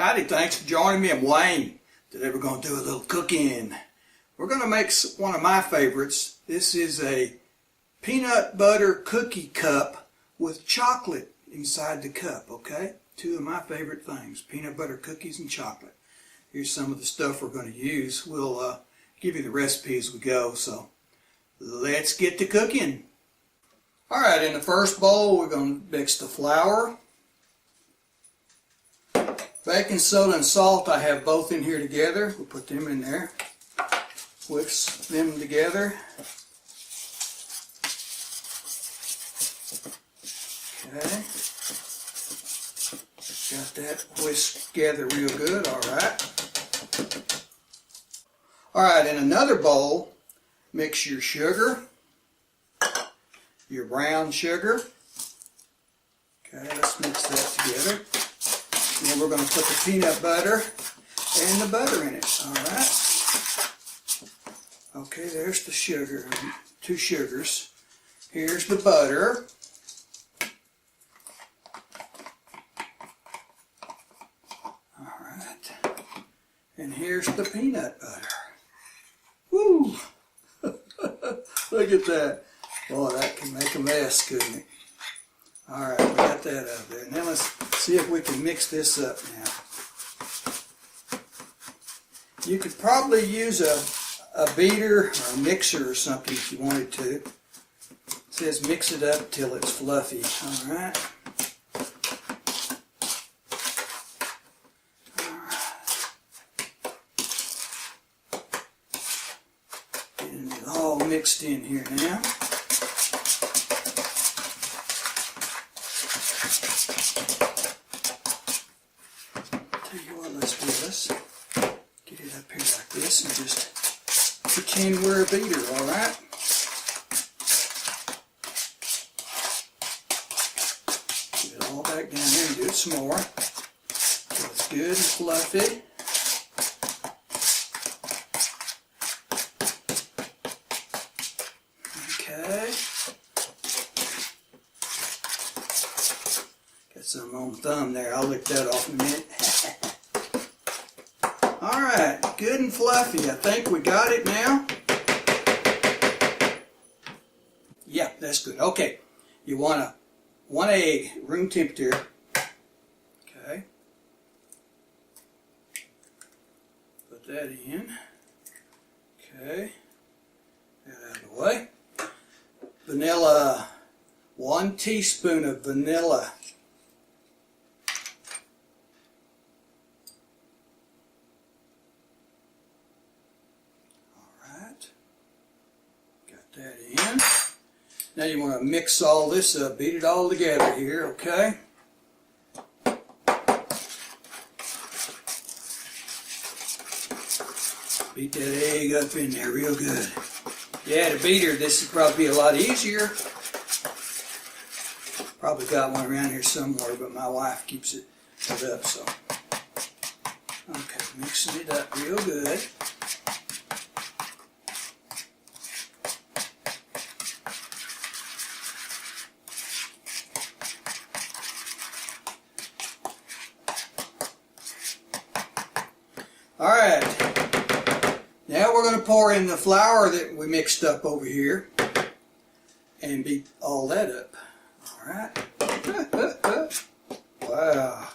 Howdy, thanks for joining me. I'm Wayne. Today we're going to do a little cooking. We're going to make one of my favorites. This is a peanut butter cookie cup with chocolate inside the cup, okay? Two of my favorite things, peanut butter cookies and chocolate. Here's some of the stuff we're going to use. We'll give you the recipe as we go, so let's get to cooking. Alright, in the first bowl we're going to mix the flour. Baking soda and salt, I have both in here together. We'll put them in there. Whisk them together. Okay. Got that whisked together real good, alright. Alright, in another bowl, mix your sugar, your brown sugar. Okay, let's mix that together. And then we're going to put the peanut butter and the butter in it, alright. Okay, there's the sugar, 2 sugars. Here's the butter. Alright. And here's the peanut butter. Woo! Look at that. Boy, that can make a mess, couldn't it? Alright, we got that out there. Now let's see if we can mix this up now. You could probably use a beater or a mixer or something if you wanted to. It says mix it up till it's fluffy. Alright. Getting it all mixed in here now. Tell you what, let's do this. Get it up here like this and just pretend we're a beater, alright? Get it all back down here and do it some more. So it's good and fluffy. Okay. Got some on the thumb there. I'll lick that off in a minute. Alright, good and fluffy. I think we got it now. Yeah, that's good. Okay, you want 1 egg, room temperature. Okay. Put that in. Okay. Get that out of the way. Vanilla, 1 teaspoon of vanilla. That in. Now you want to mix all this up, beat it all together here, okay? Beat that egg up in there real good. Yeah, the beater, this would probably be a lot easier. Probably got one around here somewhere, but my wife keeps it up, so. Okay, mixing it up real good. Alright, now we're going to pour in the flour that we mixed up over here and beat all that up. Alright. Wow.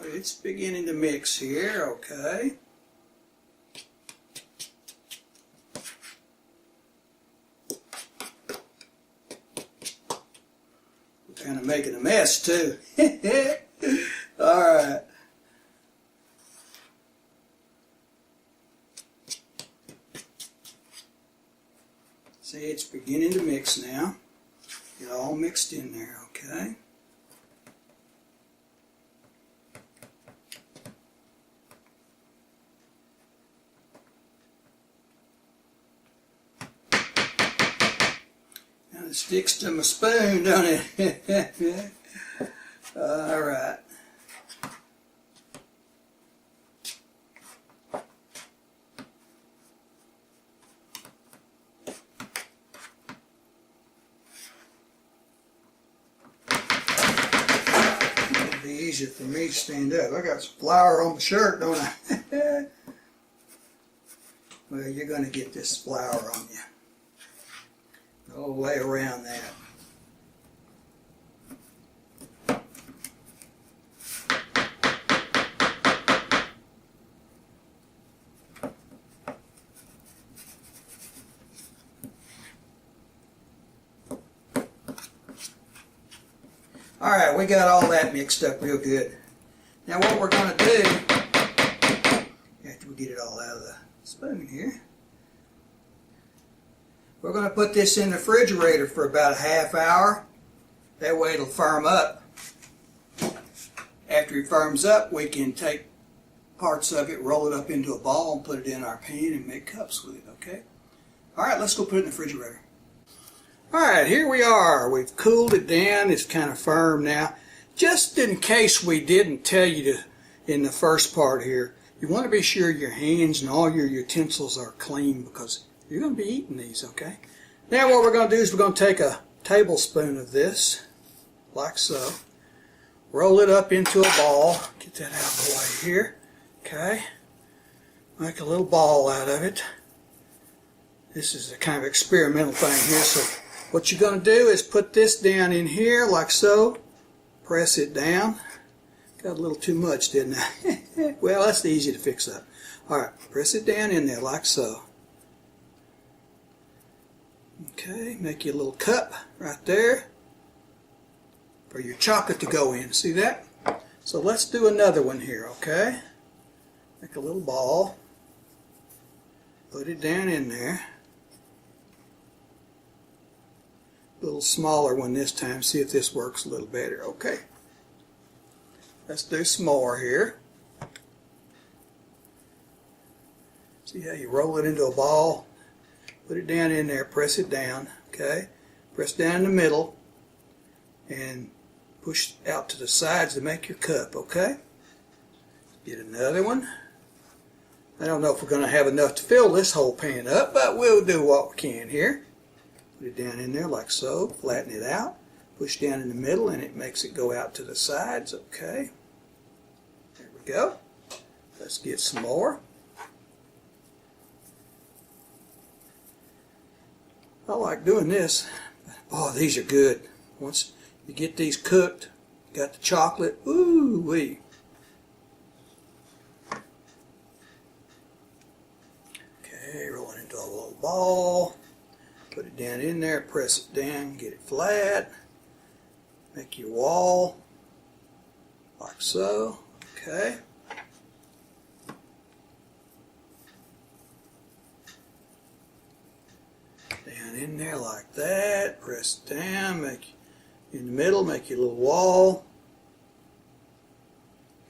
It's beginning to mix here, okay. We're kind of making a mess too. Alright. See, it's beginning to mix now. Get all mixed in there, okay. It sticks to my spoon, don't it? Alright. easier for me to stand up. I got some flour on my shirt, don't I? Well, you're going to get this flour on you. No way around that. Alright, we got all that mixed up real good. Now what we're going to do, after we get it all out of the spoon here, we're going to put this in the refrigerator for about a half hour. That way it'll firm up. After it firms up, we can take parts of it, roll it up into a ball, and put it in our pan and make cups with it, okay? Alright, let's go put it in the refrigerator. Alright, here we are. We've cooled it down. It's kind of firm now. Just in case we didn't tell you in the first part here, you want to be sure your hands and all your utensils are clean because you're going to be eating these, okay? Now what we're going to do is we're going to take a tablespoon of this, like so. Roll it up into a ball. Get that out of the way here. Okay. Make a little ball out of it. This is a kind of experimental thing here, so what you're going to do is put this down in here like so. Press it down. Got a little too much, didn't I? Well, that's easy to fix up. Alright, press it down in there like so. Okay, make you a little cup right there for your chocolate to go in. See that? So let's do another one here, okay? Make a little ball. Put it down in there. A little smaller one this time. See if this works a little better. Okay. Let's do some more here. See how you roll it into a ball? Put it down in there. Press it down. Okay. Press down in the middle and push out to the sides to make your cup. Okay. Get another one. I don't know if we're going to have enough to fill this whole pan up, but we'll do what we can here. Put it down in there like so, flatten it out, push down in the middle and it makes it go out to the sides, okay. There we go. Let's get some more. I like doing this. Oh, these are good. Once you get these cooked, got the chocolate, ooh wee. Okay, roll it into a little ball. Put it down in there, press it down, get it flat. Make your wall, like so, okay. Down in there like that, press it down, make in the middle, make your little wall.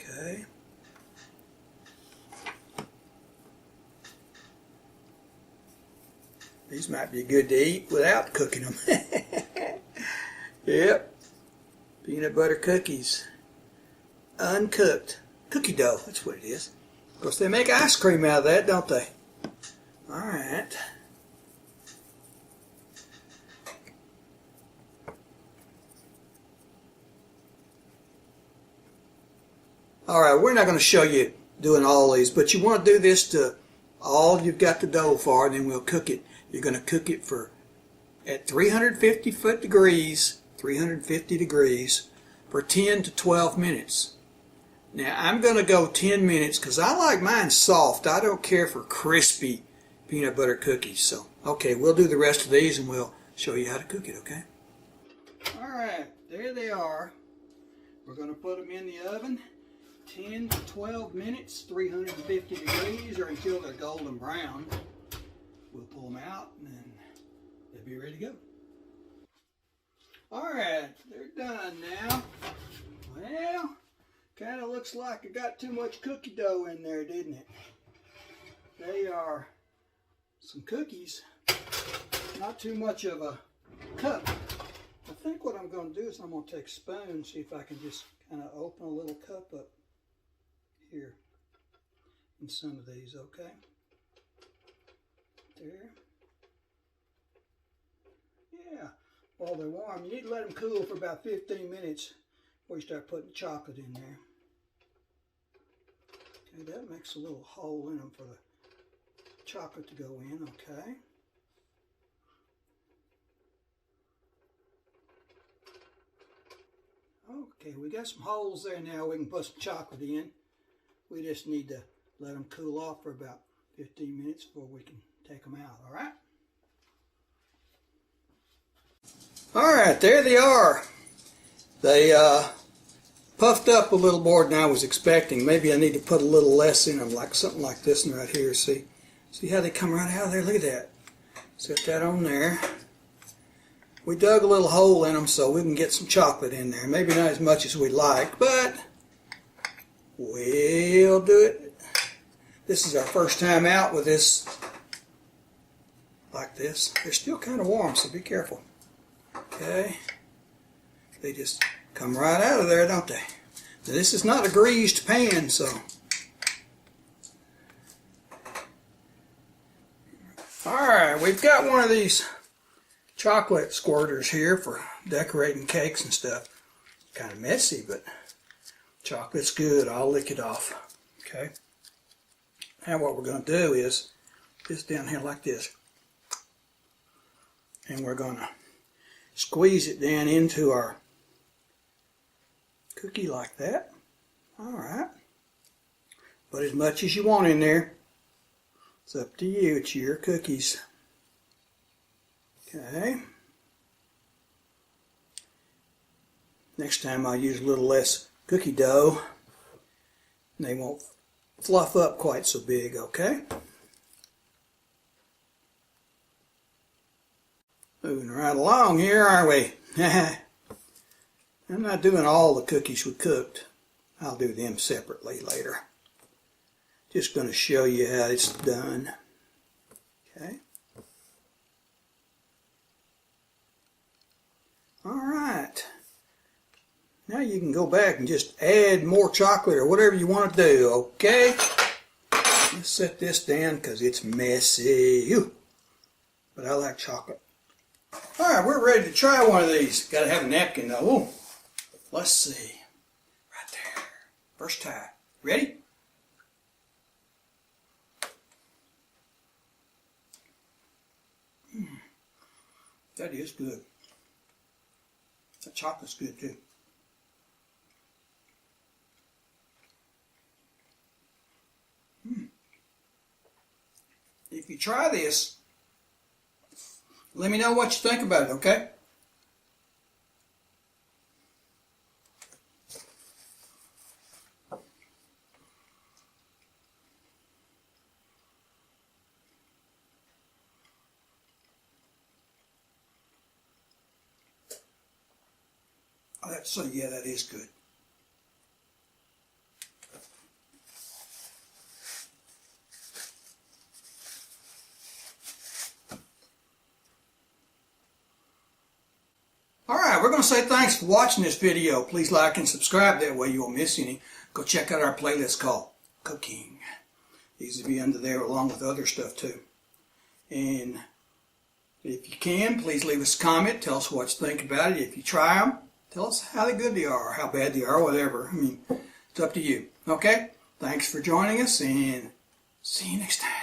Okay. These might be good to eat without cooking them. Yep. Peanut butter cookies. Uncooked. Cookie dough, that's what it is. Of course, they make ice cream out of that, don't they? Alright. Alright, we're not going to show you doing all these, but you want to do this to all you've got the dough for, and then we'll cook it. You're going to cook it at 350 degrees for 10 to 12 minutes. Now I'm going to go 10 minutes because I like mine soft. I don't care for crispy peanut butter cookies. So, okay, we'll do the rest of these and we'll show you how to cook it, okay? Alright, there they are. We're going to put them in the oven 10 to 12 minutes, 350 degrees, or until they're golden brown. We'll pull them out and then they'll be ready to go. Alright, they're done now. Well, kind of looks like I got too much cookie dough in there, didn't it? They are some cookies, not too much of a cup. I think what I'm going to do is I'm going to take a spoon and see if I can just kind of open a little cup up here in some of these, okay? There. Yeah, while they're warm, you need to let them cool for about 15 minutes before you start putting chocolate in there. Okay, that makes a little hole in them for the chocolate to go in, okay. Okay, we got some holes there now. We can put some chocolate in. We just need to let them cool off for about 15 minutes before we can take them out, all right? All right, there they are. They puffed up a little more than I was expecting. Maybe I need to put a little less in them, like something like this one right here. See how they come right out of there? Look at that. Set that on there. We dug a little hole in them so we can get some chocolate in there. Maybe not as much as we'd like, but we'll do it. This is our first time out with this like this. They're still kind of warm, so be careful. Okay. They just come right out of there, don't they? Now, this is not a greased pan, so. Alright, we've got one of these chocolate squirters here for decorating cakes and stuff. Kind of messy, but chocolate's good. I'll lick it off. Okay. Now what we're going to do is just down here like this. And we're going to squeeze it down into our cookie like that. Alright. Put as much as you want in there. It's up to you. It's your cookies. Okay. Next time I'll use a little less cookie dough. And they won't fluff up quite so big, okay? Moving right along here, aren't we? I'm not doing all the cookies we cooked. I'll do them separately later. Just going to show you how it's done. Okay. Alright. Now you can go back and just add more chocolate or whatever you want to do, okay? Let's set this down because it's messy. Ew. But I like chocolate. Alright, we're ready to try one of these. Got to have a napkin though. Ooh. Let's see. Right there. First time. Ready? That is good. That chocolate's good too. If you try this, let me know what you think about it, okay? So yeah, that is good. Alright, we're going to say thanks for watching this video. Please like and subscribe, that way you won't miss any. Go check out our playlist called Cooking. These will be under there along with other stuff too. And if you can, please leave us a comment. Tell us what you think about it. If you try them, tell us how good they are, or how bad they are, whatever. I mean, it's up to you. Okay? Thanks for joining us, and see you next time.